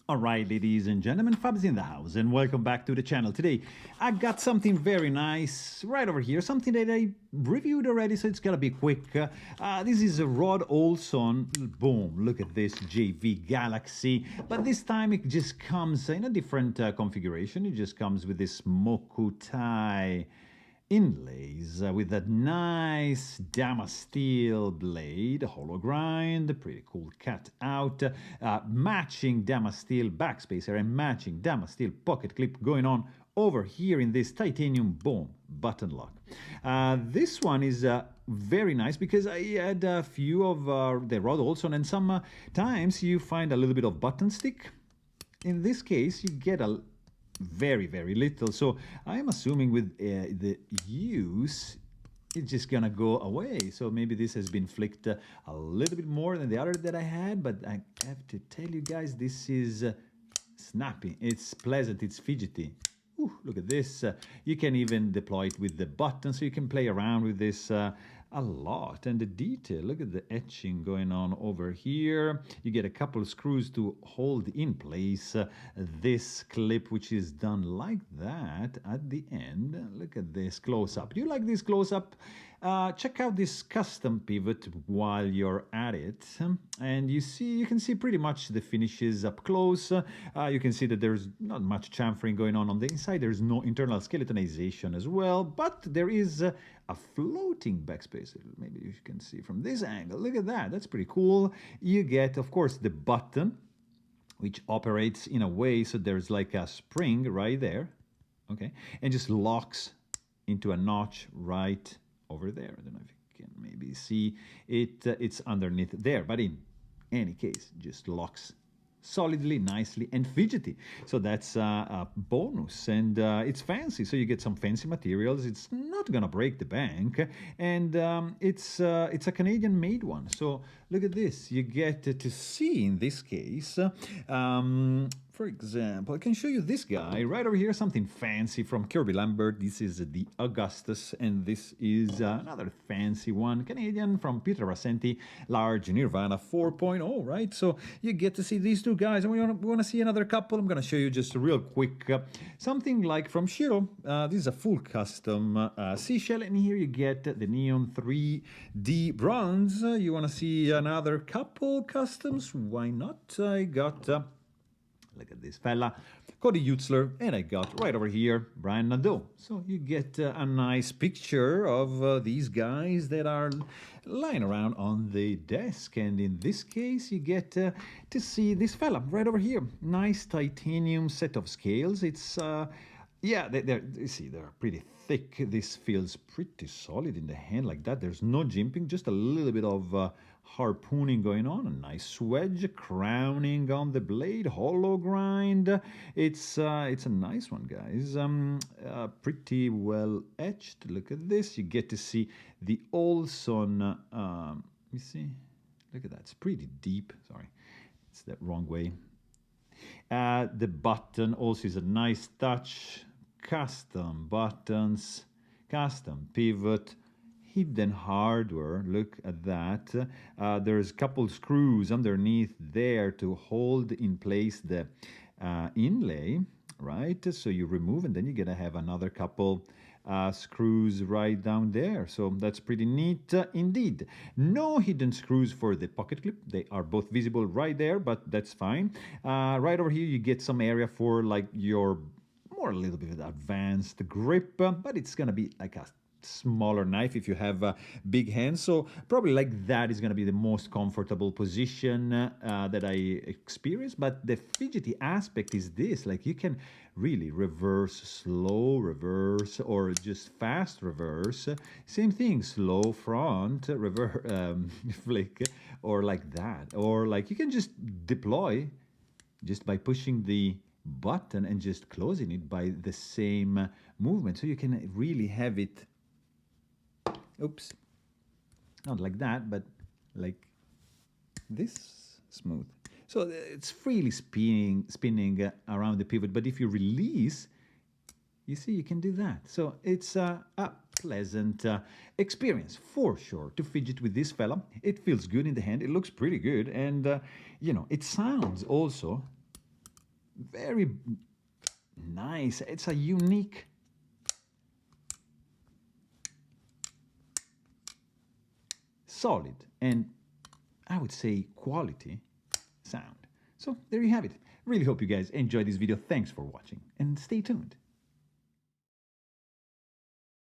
Alright, ladies and gentlemen, Fab's in the house, and welcome back to the channel. Today, I got something very nice right over here, something that I reviewed already, so it's gonna be quick. This is a Rod Olson, boom, look at this JV Galaxy, but this time it just comes in a different configuration. It just comes with this Mokutai inlays with that nice Damas steel blade, hollow grind, pretty cool cut out, matching Damas steel backspacer and matching Damas steel pocket clip going on over here in this titanium boom button lock. This one is very nice because I had a few of the Rod Olson, and sometimes you find a little bit of button stick. In this case, you get a very little, so I'm assuming with the use it's just gonna go away. So maybe this has been flicked a little bit more than the other that I had, but I have to tell you guys, this is snappy, it's pleasant, it's fidgety. Ooh, look at this. You can even deploy it with the button, so you can play around with this a lot. And the detail, look at the etching going on over here. You get a couple of screws to hold in place this clip, which is done like that at the end. Look at this close-up. Do you like this close-up? Check out this custom pivot while you're at it, and you can see pretty much the finishes up close. You can see that there's not much chamfering going on the inside. There's no internal skeletonization as well, but there is a floating backspacer. Maybe you can see from this angle. Look at that. That's pretty cool. You get, of course, the button, which operates in a way so there's like a spring right there, okay, and just locks into a notch right over there. I don't know if you can maybe see it. It's underneath there, but in any case, just locks solidly, nicely, and fidgety. So that's a bonus, and it's fancy. So you get some fancy materials. It's not gonna break the bank, and it's a Canadian-made one. So look at this. You get to see in this case. For example, I can show you this guy right over here, something fancy from Kirby Lambert. This is the Augustus, and this is another fancy one, Canadian, from Peter Rassenti, large Nirvana 4.0, right? So you get to see these two guys, and we want to see another couple. I'm going to show you just real quick, something like from Shiro. This is a full custom seashell, and here you get the Neon 3D bronze. You want to see another couple customs? Why not? I got... look at this fella, Cody Utzler, and I got right over here Brian Nadeau. So you get a nice picture of these guys that are lying around on the desk, and in this case you get to see this fella right over here. Nice titanium set of scales. It's yeah, you see, they're pretty thick. This feels pretty solid in the hand like that. There's no jimping, just a little bit of harpooning going on. A nice wedge crowning on the blade, hollow grind. It's a nice one, guys. Pretty well etched. Look at this. You get to see the Olson. You see, look at that. It's pretty deep. Sorry, it's the wrong way. The button also is a nice touch. Custom buttons, custom pivot, hidden hardware. Look at that. There's a couple screws underneath there to hold in place the inlay, right? So you remove, and then you're gonna have another couple screws right down there. So that's pretty neat indeed. No hidden screws for the pocket clip. They are both visible right there, but that's fine. Right over here you get some area for like your more a little bit of advanced grip, but it's gonna be like a smaller knife if you have big hands. So probably like that is going to be the most comfortable position that I experience. But the fidgety aspect is this, like you can really reverse, slow reverse, or just fast reverse. Same thing, slow front reverse, flick, or like that, or like you can just deploy just by pushing the button and just closing it by the same movement. So you can really have it, oops, not like that, but like this, smooth. So it's freely spinning around the pivot, but if you release, you see you can do that. So it's a pleasant experience for sure to fidget with this fella. It feels good in the hand, it looks pretty good, and you know, it sounds also very nice. It's a unique solid and I would say quality sound. So there you have it. Really hope you guys enjoyed this video. Thanks for watching and stay tuned.